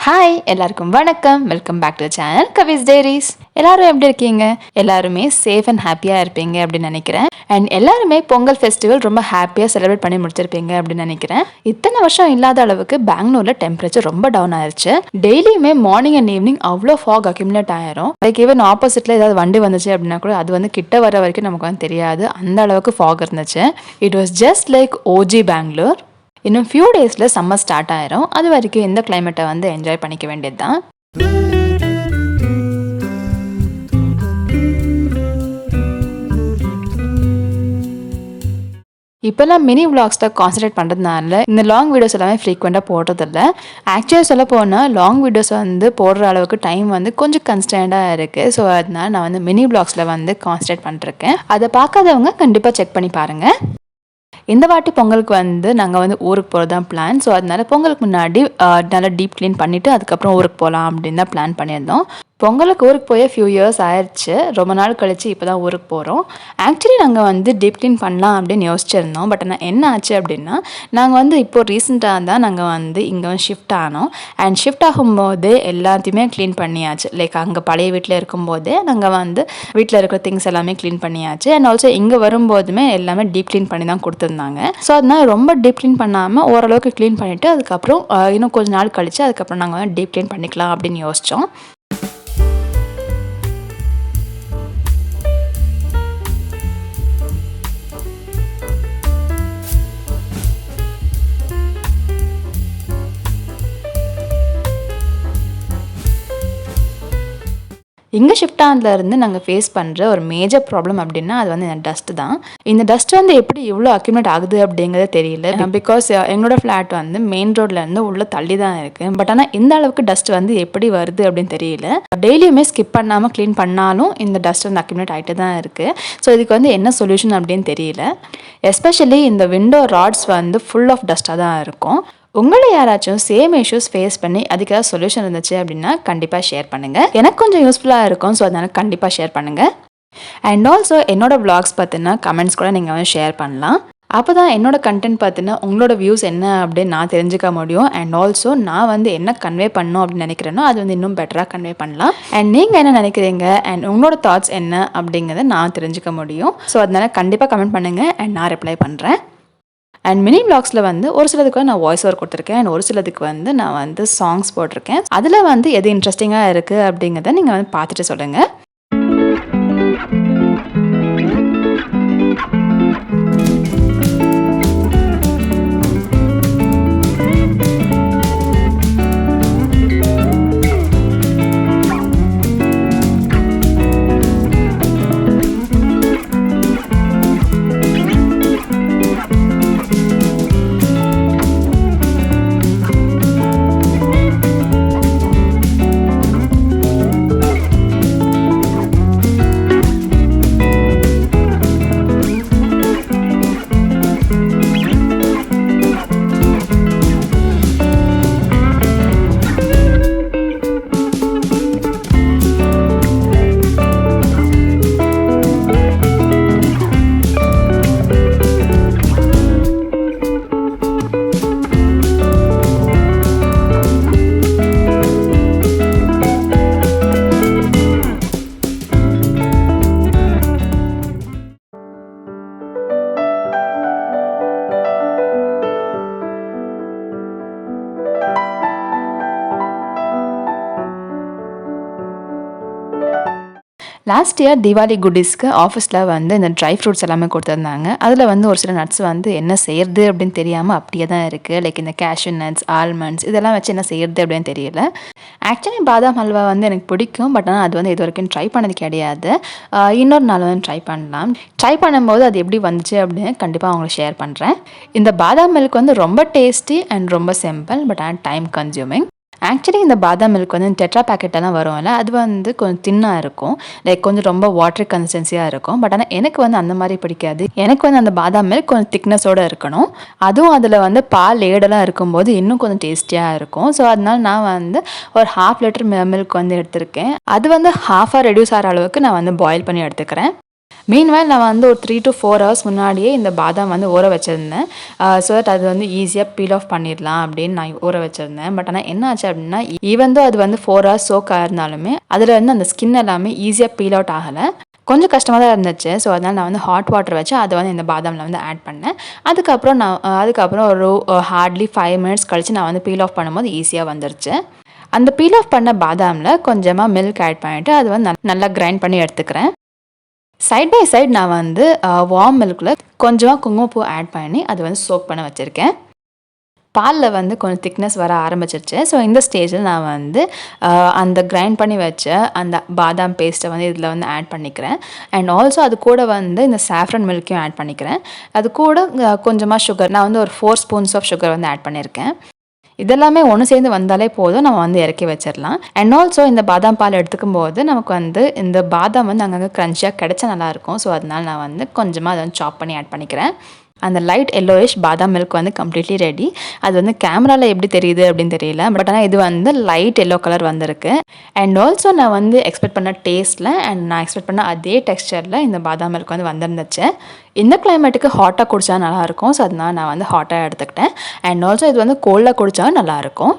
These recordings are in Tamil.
ஹாய் எல்லாருக்கும் வணக்கம். Welcome back to channel Kavi's diaries. எல்லாரும் எப்படி இருக்கீங்க? எல்லாருமே சேஃப் அண்ட் ஹாப்பியாக இருப்பீங்க அப்படின்னு நினைக்கிறேன். அண்ட் எல்லாருமே பொங்கல் ஃபெஸ்டிவல் ரொம்ப ஹாப்பியாக செலிப்ரேட் பண்ணி முடிச்சிருப்பீங்க அப்படின்னு நினைக்கிறேன். இத்தனை வருஷம் இல்லாத அளவுக்கு பெங்களூரில் டெம்பரேச்சர் ரொம்ப டவுன் ஆயிடுச்சு. டெய்லியுமே மார்னிங் அண்ட் ஈவினிங் அவ்வளோ ஃபாக் அக்யூமுலேட் ஆயிரும். லைக் ஈவன் ஆப்போசிட்டில் ஏதாவது வண்டி வந்துச்சு அப்படின்னா கூட அது வந்து கிட்ட வர வரைக்கும் நமக்கு வந்து தெரியாது, அந்த அளவுக்கு ஃபாக் இருந்துச்சு. It was just like OG Bangalore. இன்னும் ஃபியூ டேஸில் சம்மர் ஸ்டார்ட் ஆயிரும். அது வரைக்கும் இந்த கிளைமேட்டை வந்து என்ஜாய் பண்ணிக்க வேண்டியது தான். இப்போல்லாம் மினி விளாக்ஸில் கான்சன்ட்ரேட் பண்ணுறதுனால இந்த லாங் வீடியோஸ் எல்லாமே ஃப்ரீக்வெண்ட்டாக போடுறதில்ல. ஆக்சுவலாக சொல்ல போனால் லாங் வீடியோஸ் வந்து போடுற அளவுக்கு டைம் வந்து கொஞ்சம் கன்ஸ்டன்டாக இருக்குது. ஸோ அதனால நான் வந்து மினி விளாக்ஸில் வந்து கான்சன்ட்ரேட் பண்ணிருக்கேன். அதை பார்க்காதவங்க கண்டிப்பாக செக் பண்ணி பாருங்கள். இந்த வாட்டி பொங்கலுக்கு வந்து நாங்கள் வந்து ஊருக்கு போகிறது தான் பிளான். ஸோ அதனால பொங்கலுக்கு முன்னாடி நல்லா டீப் க்ளீன் பண்ணிவிட்டு அதுக்கப்புறம் ஊருக்கு போகலாம் அப்படின்னு தான் பிளான் பண்ணியிருந்தோம். பொங்கலுக்கு ஊருக்கு போய் ஃபியூ இயர்ஸ் ஆயிடுச்சு. ரொம்ப நாள் கழிச்சு இப்போ தான் ஊருக்கு போகிறோம். ஆக்சுவலி நாங்கள் வந்து டீப் க்ளீன் பண்ணலாம் அப்படின்னு யோசிச்சிருந்தோம். பட் ஆனால் என்ன ஆச்சு அப்படின்னா, நாங்கள் வந்து இப்போது ரீசெண்டாக தான் நாங்கள் வந்து இங்கே வந்து ஷிஃப்ட் ஆனோம். அண்ட் ஷிஃப்ட் ஆகும்போதே எல்லாத்தையுமே க்ளீன் பண்ணியாச்சு. லைக் அங்கே பழைய வீட்டில் இருக்கும்போதே நாங்கள் வந்து வீட்டில் இருக்கிற திங்ஸ் எல்லாமே க்ளீன் பண்ணியாச்சு. அண்ட் ஆல்சோ இங்கே வரும்போதுமே எல்லாமே டீப் க்ளீன் பண்ணி தான் கொடுத்துருந்தாங்க. ஸோ அதனால் ரொம்ப டீப் க்ளீன் பண்ணாமல் ஓரளவுக்கு க்ளீன் பண்ணிவிட்டு அதுக்கப்புறம் இன்னும் கொஞ்சம் நாள் கழிச்சு அதுக்கப்புறம் நாங்கள் வந்து டீப் க்ளீன் பண்ணிக்கலாம் அப்படின்னு யோசித்தோம். இங்கே ஷிஃப்ட் ஆனதுலேருந்து நாங்கள் ஃபேஸ் பண்ணுற ஒரு மேஜர் ப்ராப்ளம் அப்படின்னா அது வந்து இந்த டஸ்ட்டு தான். இந்த டஸ்ட் வந்து எப்படி இவ்வளோ அக்யூமுலேட் ஆகுது அப்படிங்கிறது தெரியல. பிகாஸ் எங்களோட ஃப்ளாட் வந்து மெயின் ரோட்லேருந்து உள்ளே தள்ளி தான் இருக்குது. பட் ஆனால் இந்த அளவுக்கு டஸ்ட் வந்து எப்படி வருது அப்படின்னு தெரியல. டெய்லியுமே ஸ்கிப் பண்ணாமல் க்ளீன் பண்ணாலும் இந்த டஸ்ட் வந்து அக்யூமுலேட் ஆகிட்டு தான் இருக்குது. ஸோ இதுக்கு வந்து என்ன சொல்யூஷன் அப்படின்னு தெரியல. எஸ்பெஷலி இந்த விண்டோ ராட்ஸ் வந்து ஃபுல் ஆஃப் டஸ்ட்டாக தான் இருக்கும். உங்களை யாராச்சும் சேம் இஷ்யூஸ் ஃபேஸ் பண்ணி அதுக்கு ஏதாவது சொல்யூஷன் இருந்துச்சு அப்படின்னா கண்டிப்பாக ஷேர் பண்ணுங்கள். எனக்கு கொஞ்சம் யூஸ்ஃபுல்லாக இருக்கும். ஸோ அதனால் கண்டிப்பாக ஷேர் பண்ணுங்கள். அண்ட் ஆல்சோ என்னோட விளாக்ஸ் பார்த்தினா கமெண்ட்ஸ் கூட நீங்கள் வந்து ஷேர் பண்ணலாம். அப்போ தான் என்னோட கண்டென்ட் பார்த்தினா உங்களோட வியூஸ் என்ன அப்படின்னு நான் தெரிஞ்சுக்க முடியும். அண்ட் ஆல்சோ நான் வந்து என்ன கன்வே பண்ணணும் அப்படின்னு நினைக்கிறேனோ அது வந்து இன்னும் பெட்டராக கன்வே பண்ணலாம். அண்ட் நீங்கள் என்ன நினைக்கிறீங்க அண்ட் உங்களோட தாட்ஸ் என்ன அப்படிங்கிறத நான் தெரிஞ்சுக்க முடியும். ஸோ அதனால் கண்டிப்பாக கமெண்ட் பண்ணுங்கள் அண்ட் நான் ரிப்ளை பண்ணுறேன். அண்ட் மினி விளாக்ஸில் வந்து ஒரு சிலதுக்கு வந்து நான் வாய்ஸ் ஓவர் கொடுத்துருக்கேன். அண்ட் ஒரு சிலதுக்கு வந்து நான் வந்து சாங்ஸ் போட்டிருக்கேன். அதில் வந்து எது இன்ட்ரெஸ்டிங்காக இருக்குது அப்படிங்கிறத நீங்கள் வந்து பார்த்துட்டு சொல்லுங்கள். லாஸ்ட் இயர் தீபாவளி குட்டீஸ்க்கு ஆஃபீஸில் வந்து இந்த ட்ரை ஃப்ரூட்ஸ் எல்லாமே கொடுத்துருந்தாங்க. அதில் வந்து ஒரு சில நட்ஸ் வந்து என்ன செய்யறது அப்படின்னு தெரியாமல் அப்படியே தான் இருக்குது. லைக் இந்த கேஷ்யூ நட்ஸ், ஆல்மண்ட்ஸ் இதெல்லாம் வச்சு என்ன செய்யறது அப்படின்னு தெரியல. ஆக்சுவலி பாதாம் ஹல்வா வந்து எனக்கு பிடிக்கும். பட் ஆனால் அது வந்து இது வரைக்கும் ட்ரை பண்ணது கிடையாது. இன்னொரு நாள் வந்து ட்ரை பண்ணலாம். ட்ரை பண்ணும்போது அது எப்படி வந்துச்சு அப்படின்னு கண்டிப்பாக அவங்களுக்கு ஷேர் பண்ணுறேன். இந்த பாதாம் மில்க் வந்து ரொம்ப டேஸ்டி அண்ட் ரொம்ப சிம்பிள். பட் ஆனால் டைம் கன்சியூமிங். ஆக்சுவலி இந்த பாதாம் மில்க் வந்து டெட்ரா பேக்கெட்டெல்லாம் வரும்ல, அது வந்து கொஞ்சம் தின்னாக இருக்கும், லைக் கொஞ்சம் ரொம்ப வாட்டர் கன்சிஸ்டன்சியாக இருக்கும். பட் ஆனால் எனக்கு வந்து அந்த மாதிரி பிடிக்காது. எனக்கு வந்து அந்த பாதாம் மில்க் கொஞ்சம் திக்னஸோடு இருக்கணும். அதுவும் அதில் வந்து பால் ஏடெல்லாம் இருக்கும்போது இன்னும் கொஞ்சம் டேஸ்டியாக இருக்கும். ஸோ அதனால நான் வந்து ஒரு 1/2 லிட்டர் மில்க் வந்து எடுத்திருக்கேன். அது வந்து ஹாஃபாக ரெடியூஸ் ஆகிற அளவுக்கு நான் வந்து பாயில் பண்ணி எடுத்துக்கிறேன். மீன்வைல் நான் வந்து ஒரு 3 to 4 hours முன்னாடியே இந்த பாதாம் வந்து ஊற வச்சுருந்தேன். ஸோ தட் அது வந்து ஈஸியாக பீல் ஆஃப் பண்ணிடலாம் அப்படின்னு நான் ஊற வச்சுருந்தேன். பட் ஆனால் என்ன ஆச்சு அப்படின்னா, ஈவன் தோ அது வந்து 4 hours சோக் ஆயிருந்தாலுமே அதில் வந்து அந்த ஸ்கின் எல்லாமே ஈஸியாக பீல் அவுட் ஆகலை. கொஞ்சம் கஷ்டமாக தான் இருந்துச்சு. ஸோ அதனால் நான் வந்து ஹாட் வாட்டர் வச்சு அதை வந்து இந்த பாதாமில் வந்து ஆட் பண்ணேன். அதுக்கப்புறம் ஒரு ஹார்ட்லி 5 minutes கழித்து நான் வந்து பீல் ஆஃப் பண்ணும்போது ஈஸியாக வந்துருச்சு. அந்த பீல் ஆஃப் பண்ண பாதாமில் கொஞ்சமாக மில்க் ஆட் பண்ணிவிட்டு அது வந்து நல்லா கிரைண்ட் பண்ணி எடுத்துக்கிறேன். சைட் பை சைட் நான் வந்து வார்ம் மில்கில் கொஞ்சமாக குங்குமப்பூ ஆட் பண்ணி அது வந்து சோக் பண்ண வச்சுருக்கேன். பாலில் வந்து கொஞ்சம் திக்னஸ் வர ஆரம்பிச்சிருச்சு. ஸோ இந்த ஸ்டேஜில் நான் வந்து அந்த கிரைண்ட் பண்ணி வச்ச அந்த பாதாம் பேஸ்ட்டை வந்து இதில் வந்து ஆட் பண்ணிக்கிறேன். அண்ட் ஆல்சோ அது கூட வந்து இந்த சாஃப்ரன் மில்க்கையும் ஆட் பண்ணிக்கிறேன். அது கூட கொஞ்சமாக சுகர், நான் வந்து ஒரு 4 spoons ஆஃப் சுகர் வந்து ஆட் பண்ணியிருக்கேன். இதெல்லாமே ஒன்று சேர்ந்து வந்தாலே போதும், நம்ம வந்து இறக்கி வச்சிடலாம். அண்ட் ஆல்சோ இந்த பாதாம் பால் எடுத்துக்கும் போது நமக்கு வந்து இந்த பாதாம் வந்து அங்கங்கே க்ரன்ச்சியாக கிடைச்சா நல்லாயிருக்கும். ஸோ அதனால நான் வந்து கொஞ்சமாக அதை வந்து சாப் பண்ணி ஆட் பண்ணிக்கிறேன். அந்த லைட் எல்லோயிஷ் பாதாம் மில்க் வந்து கம்ப்ளீட்லி ரெடி. அது வந்து கேமராவில் எப்படி தெரியுது அப்படின்னு தெரியல, பட் ஆனால் இது வந்து லைட் எல்லோ கலர் வந்திருக்கு. அண்ட் ஆல்சோ நான் வந்து எக்ஸ்பெக்ட் பண்ண டேஸ்ட்டில் அண்ட் நான் எக்ஸ்பெக்ட் பண்ண அதே டெக்ஸ்சரில் இந்த பாதாம் மில்க் வந்து வந்திருந்துச்சு. இந்த கிளைமேட்டுக்கு ஹாட்டாக குடித்தா நல்லாயிருக்கும். ஸோ அதனால் நான் வந்து ஹாட்டாக எடுத்துக்கிட்டேன். அண்ட் ஆல்சோ இது வந்து கோல்டாக குடித்தா நல்லாயிருக்கும்.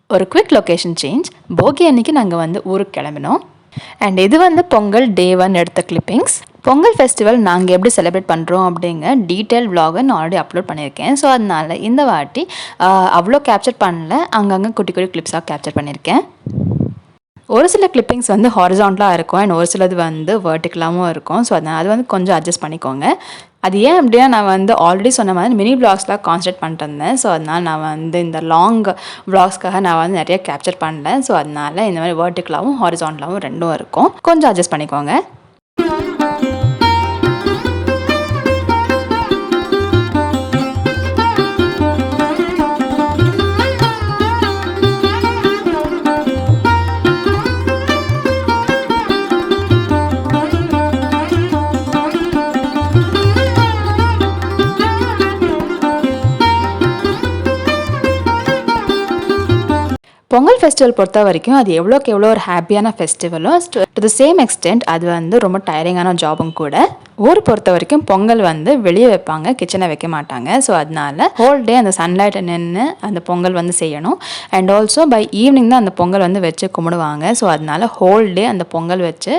ஒரு குவிக் லொக்கேஷன் சேஞ்ச். போகி அன்னைக்கு நாங்கள் வந்து ஊருக்கு கிளம்பினோம். அண்ட் இது வந்து பொங்கல் டே 1 எடுத்த கிளிப்பிங்ஸ். பொங்கல் ஃபெஸ்டிவல் நாங்கள் எப்படி செலிப்ரேட் பண்ணுறோம் அப்படிங்க டீட்டெயில் விலாகை நான் ஆல்ரெடி அப்லோட் பண்ணியிருக்கேன். ஸோ அதனால் இந்த வாட்டி அவ்வளோ கேப்சர் பண்ணல, அங்கங்கே குட்டி குட்டி கிளிப்ஸாக கேப்சர் பண்ணியிருக்கேன். ஒரு சில கிளிப்பிங்ஸ் வந்து ஹாரிசான்டலாக இருக்கும் அண்ட் ஒரு சிலது வந்து வெர்டிக்கலாகவும் இருக்கும். ஸோ அதனால் அது வந்து கொஞ்சம் அட்ஜஸ்ட் பண்ணிக்கோங்க. அது ஏன் அப்படின்னா, நான் வந்து ஆல்ரெடி சொன்ன மாதிரி மினி விளாக்ஸ்லாம் கான்சன்ட்ரேட் பண்ணிட்டு இருந்தேன். ஸோ அதனால் நான் வந்து இந்த லாங் விளாக்ஸ்க்காக நான் வந்து நிறைய கேப்சர் பண்ணல. ஸோ அதனால் இந்த மாதிரி வெர்டிக்கலாகவும் ஹாரிசான்டலாகவும் ரெண்டும் இருக்கும். கொஞ்சம் அட்ஜஸ்ட் பண்ணிக்கோங்க. பொங்கல் ஃபெஸ்டிவல் பொறுத்த வரைக்கும் அது எவ்வளோக்கு எவ்வளோ ஒரு ஹாப்பியான ஃபெஸ்டிவலும் டு த சேம் எக்ஸ்டென்ட் அது வந்து ரொம்ப டயரிங்கான ஜாபும் கூட. ஊர் பொறுத்த வரைக்கும் பொங்கல் வந்து வெளியே வைப்பாங்க, கிச்சனை வைக்க மாட்டாங்க. ஸோ அதனால ஹோல் டே அந்த சன்லைட்டை நின்று அந்த பொங்கல் வந்து செய்யணும். அண்ட் ஆல்சோ பை ஈவினிங் தான் அந்த பொங்கல் வந்து வச்சு கும்பிடுவாங்க. ஸோ அதனால ஹோல் டே அந்த பொங்கல் வச்சு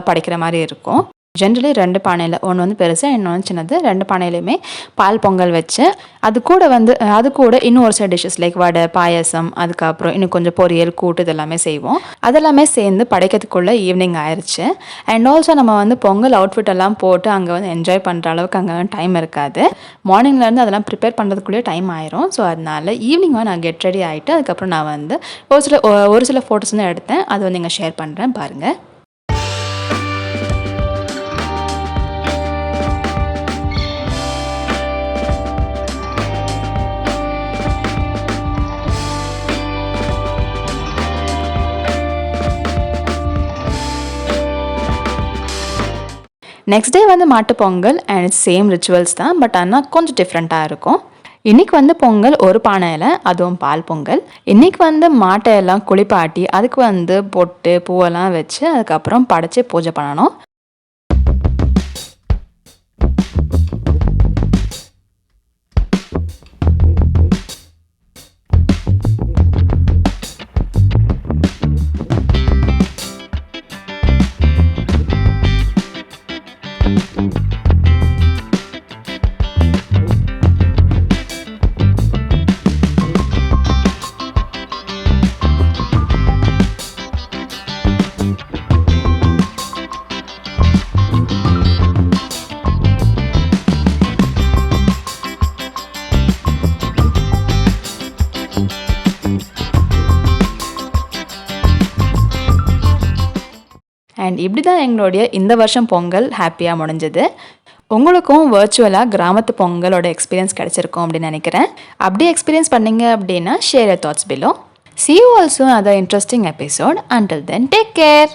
படைக்கிற மாதிரி இருக்கும். ஜென்ரலி 2 பானையில், ஒன்று வந்து பெருசு இன்னொன்று சின்னது, 2 பானையிலையுமே பால் பொங்கல் வச்சு அது கூட இன்னும் ஒரு சில டிஷ்ஷஸ் லைக் வடை, பாயசம், அதுக்கப்புறம் இன்னும் கொஞ்சம் பொரியல், கூட்டு இதெல்லாமே செய்வோம். அதெல்லாமே சேர்ந்து படைக்கிறதுக்குள்ளே ஈவினிங் ஆயிடுச்சு. அண்ட் ஆல்சோ நம்ம வந்து பொங்கல் அவுட்ஃபிட் எல்லாம் போட்டு அங்கே வந்து என்ஜாய் பண்ணுற அளவுக்கு அங்கே டைம் இருக்காது. மார்னிங்லேருந்து அதெல்லாம் ப்ரிப்பேர் பண்ணுறதுக்குள்ளேயே டைம் ஆயிரும். ஸோ அதனால ஈவினிங் நான் கெட் ரெடி ஆகிட்டு அதுக்கப்புறம் நான் வந்து ஒரு சில ஃபோட்டோஸ் தான் எடுத்தேன். அது வந்து இங்கே ஷேர் பண்ணுறேன் பாருங்கள். நெக்ஸ்ட் டே வந்து மாட்டு Pongal and it's same rituals தான், பட் ஆனால் கொஞ்சம் டிஃப்ரெண்ட்டாக இருக்கும். இன்றைக்கி வந்து பொங்கல் ஒரு பானையில், அதுவும் பால் பொங்கல். இன்றைக்கி வந்து மாட்டையெல்லாம் குளிப்பாட்டி அதுக்கு வந்து பொட்டு பூவெல்லாம் வச்சு அதுக்கப்புறம் படைச்சி பூஜை பண்ணணும். அண்ட் இப்படி தான் எங்களுடைய இந்த வருஷம் பொங்கல் ஹாப்பியாக முடிஞ்சது. உங்களுக்கும் வர்ச்சுவலாக கிராமத்து பொங்கலோட எக்ஸ்பீரியன்ஸ் கிடச்சிருக்கும் அப்படின்னு நினைக்கிறேன். அப்படியே எக்ஸ்பீரியன்ஸ் பண்ணீங்க அப்படின்னா share your thoughts below. See you also in another interesting episode. Until then, take care.